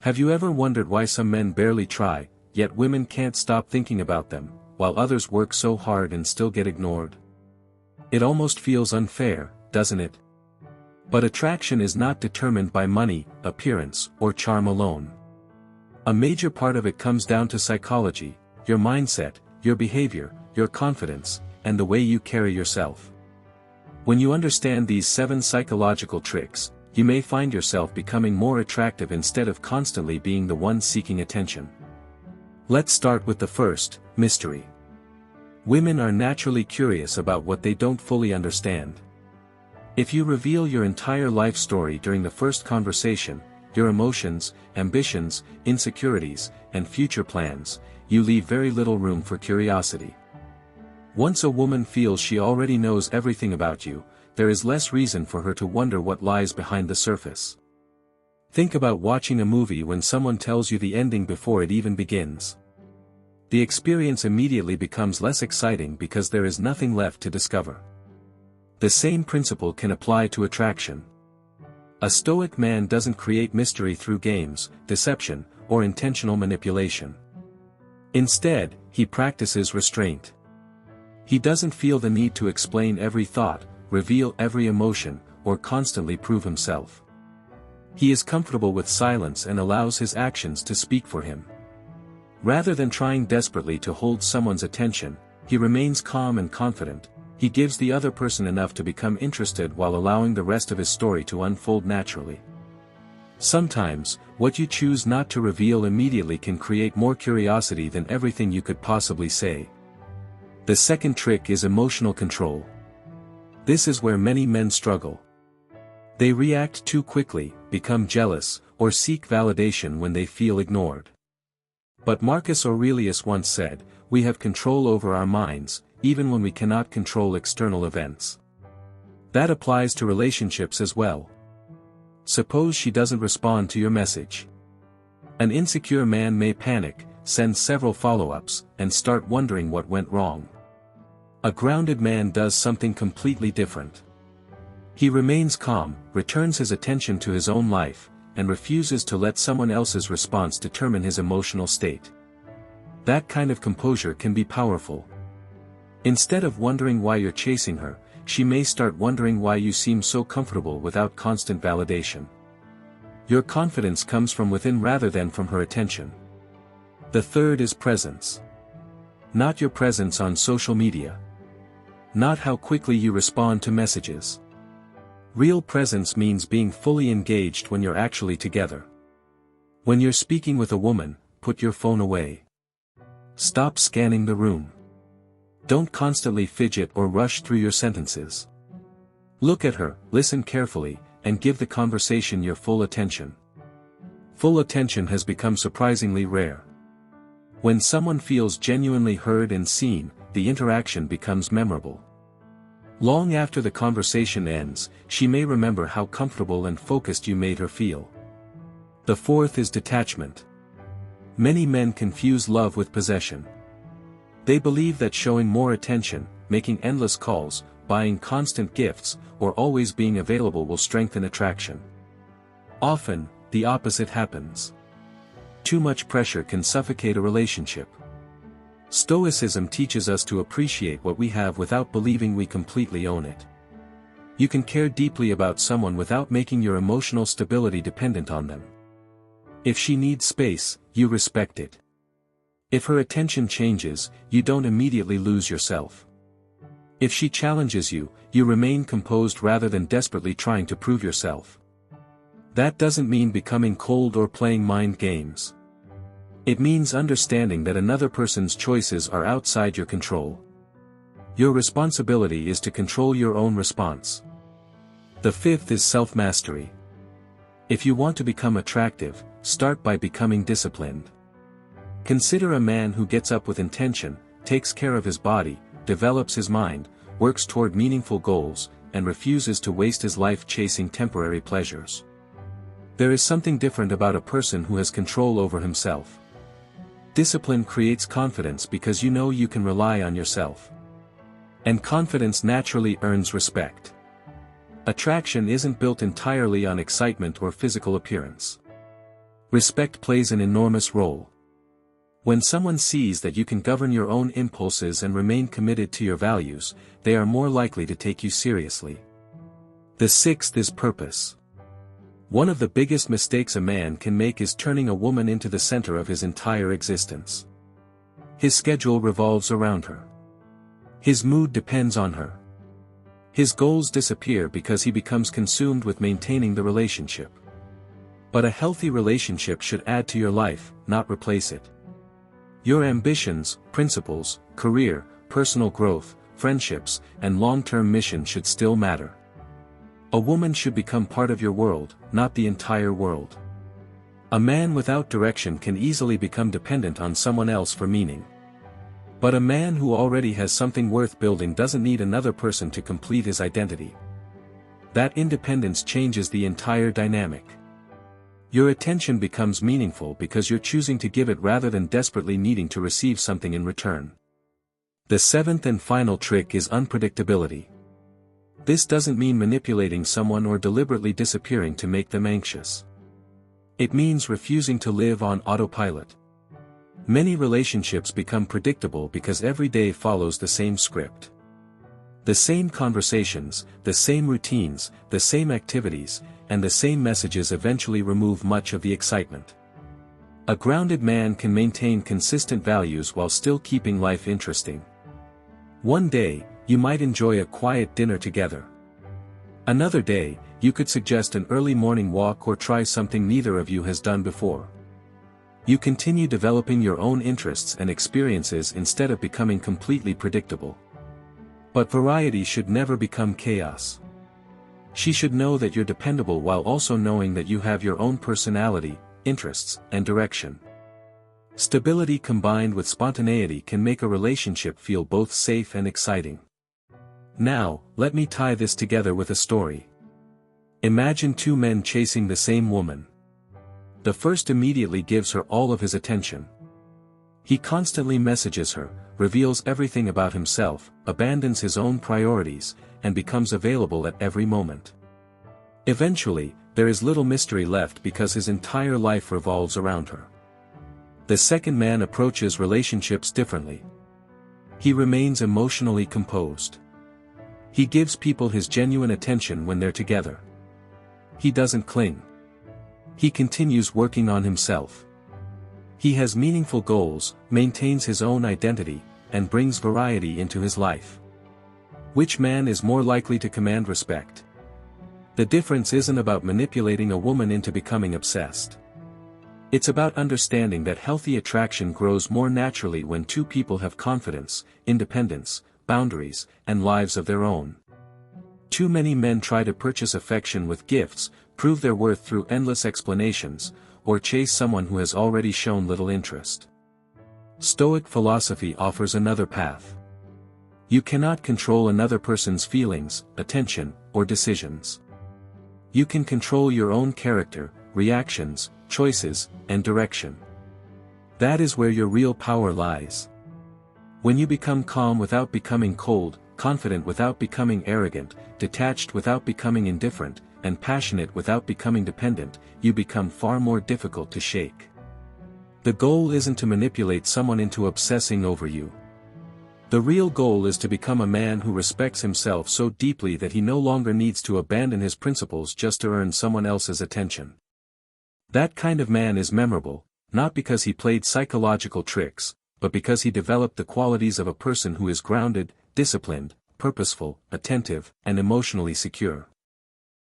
Have you ever wondered why some men barely try, yet women can't stop thinking about them, while others work so hard and still get ignored? It almost feels unfair, doesn't it? But attraction is not determined by money, appearance, or charm alone. A major part of it comes down to psychology, your mindset, your behavior, your confidence, and the way you carry yourself. When you understand these 7 psychological tricks, you may find yourself becoming more attractive instead of constantly being the one seeking attention. Let's start with the first, mystery. Women are naturally curious about what they don't fully understand. If you reveal your entire life story during the first conversation, your emotions, ambitions, insecurities, and future plans, you leave very little room for curiosity. Once a woman feels she already knows everything about you, there is less reason for her to wonder what lies behind the surface. Think about watching a movie when someone tells you the ending before it even begins. The experience immediately becomes less exciting because there is nothing left to discover. The same principle can apply to attraction. A stoic man doesn't create mystery through games, deception, or intentional manipulation. Instead, he practices restraint. He doesn't feel the need to explain every thought, reveal every emotion, or constantly prove himself. He is comfortable with silence and allows his actions to speak for him. Rather than trying desperately to hold someone's attention, he remains calm and confident. He gives the other person enough to become interested while allowing the rest of his story to unfold naturally. Sometimes, what you choose not to reveal immediately can create more curiosity than everything you could possibly say. The second trick is emotional control. This is where many men struggle. They react too quickly, become jealous, or seek validation when they feel ignored. But Marcus Aurelius once said, "We have control over our minds, even when we cannot control external events." That applies to relationships as well. Suppose she doesn't respond to your message. An insecure man may panic, send several follow-ups, and start wondering what went wrong. A grounded man does something completely different. He remains calm, returns his attention to his own life, and refuses to let someone else's response determine his emotional state. That kind of composure can be powerful. Instead of wondering why you're chasing her, she may start wondering why you seem so comfortable without constant validation. Your confidence comes from within rather than from her attention. The third is presence. Not your presence on social media. Not how quickly you respond to messages. Real presence means being fully engaged when you're actually together. When you're speaking with a woman, put your phone away. Stop scanning the room. Don't constantly fidget or rush through your sentences. Look at her, listen carefully, and give the conversation your full attention. Full attention has become surprisingly rare. When someone feels genuinely heard and seen, the interaction becomes memorable. Long after the conversation ends, she may remember how comfortable and focused you made her feel. The fourth is detachment. Many men confuse love with possession. They believe that showing more attention, making endless calls, buying constant gifts, or always being available will strengthen attraction. Often, the opposite happens. Too much pressure can suffocate a relationship. Stoicism teaches us to appreciate what we have without believing we completely own it. You can care deeply about someone without making your emotional stability dependent on them. If she needs space, you respect it. If her attention changes, you don't immediately lose yourself. If she challenges you, you remain composed rather than desperately trying to prove yourself. That doesn't mean becoming cold or playing mind games. It means understanding that another person's choices are outside your control. Your responsibility is to control your own response. The fifth is self-mastery. If you want to become attractive, start by becoming disciplined. Consider a man who gets up with intention, takes care of his body, develops his mind, works toward meaningful goals, and refuses to waste his life chasing temporary pleasures. There is something different about a person who has control over himself. Discipline creates confidence because you know you can rely on yourself. And confidence naturally earns respect. Attraction isn't built entirely on excitement or physical appearance. Respect plays an enormous role. When someone sees that you can govern your own impulses and remain committed to your values, they are more likely to take you seriously. The sixth is purpose. One of the biggest mistakes a man can make is turning a woman into the center of his entire existence. His schedule revolves around her. His mood depends on her. His goals disappear because he becomes consumed with maintaining the relationship. But a healthy relationship should add to your life, not replace it. Your ambitions, principles, career, personal growth, friendships, and long-term mission should still matter. A woman should become part of your world, not the entire world. A man without direction can easily become dependent on someone else for meaning. But a man who already has something worth building doesn't need another person to complete his identity. That independence changes the entire dynamic. Your attention becomes meaningful because you're choosing to give it rather than desperately needing to receive something in return. The seventh and final trick is unpredictability. This doesn't mean manipulating someone or deliberately disappearing to make them anxious. It means refusing to live on autopilot. Many relationships become predictable because every day follows the same script. The same conversations, the same routines, the same activities, and the same messages eventually remove much of the excitement. A grounded man can maintain consistent values while still keeping life interesting. One day, you might enjoy a quiet dinner together. Another day, you could suggest an early morning walk or try something neither of you has done before. You continue developing your own interests and experiences instead of becoming completely predictable. But variety should never become chaos. She should know that you're dependable while also knowing that you have your own personality, interests, and direction. Stability combined with spontaneity can make a relationship feel both safe and exciting. Now, let me tie this together with a story. Imagine two men chasing the same woman. The first immediately gives her all of his attention. He constantly messages her, reveals everything about himself, abandons his own priorities, and becomes available at every moment. Eventually, there is little mystery left because his entire life revolves around her. The second man approaches relationships differently. He remains emotionally composed. He gives people his genuine attention when they're together. He doesn't cling. He continues working on himself. He has meaningful goals, maintains his own identity, and brings variety into his life. Which man is more likely to command respect? The difference isn't about manipulating a woman into becoming obsessed. It's about understanding that healthy attraction grows more naturally when two people have confidence, independence, boundaries, and lives of their own. Too many men try to purchase affection with gifts, prove their worth through endless explanations, or chase someone who has already shown little interest. Stoic philosophy offers another path. You cannot control another person's feelings, attention, or decisions. You can control your own character, reactions, choices, and direction. That is where your real power lies. When you become calm without becoming cold, confident without becoming arrogant, detached without becoming indifferent, and passionate without becoming dependent, you become far more difficult to shake. The goal isn't to manipulate someone into obsessing over you. The real goal is to become a man who respects himself so deeply that he no longer needs to abandon his principles just to earn someone else's attention. That kind of man is memorable, not because he played psychological tricks, but because he developed the qualities of a person who is grounded, disciplined, purposeful, attentive, and emotionally secure.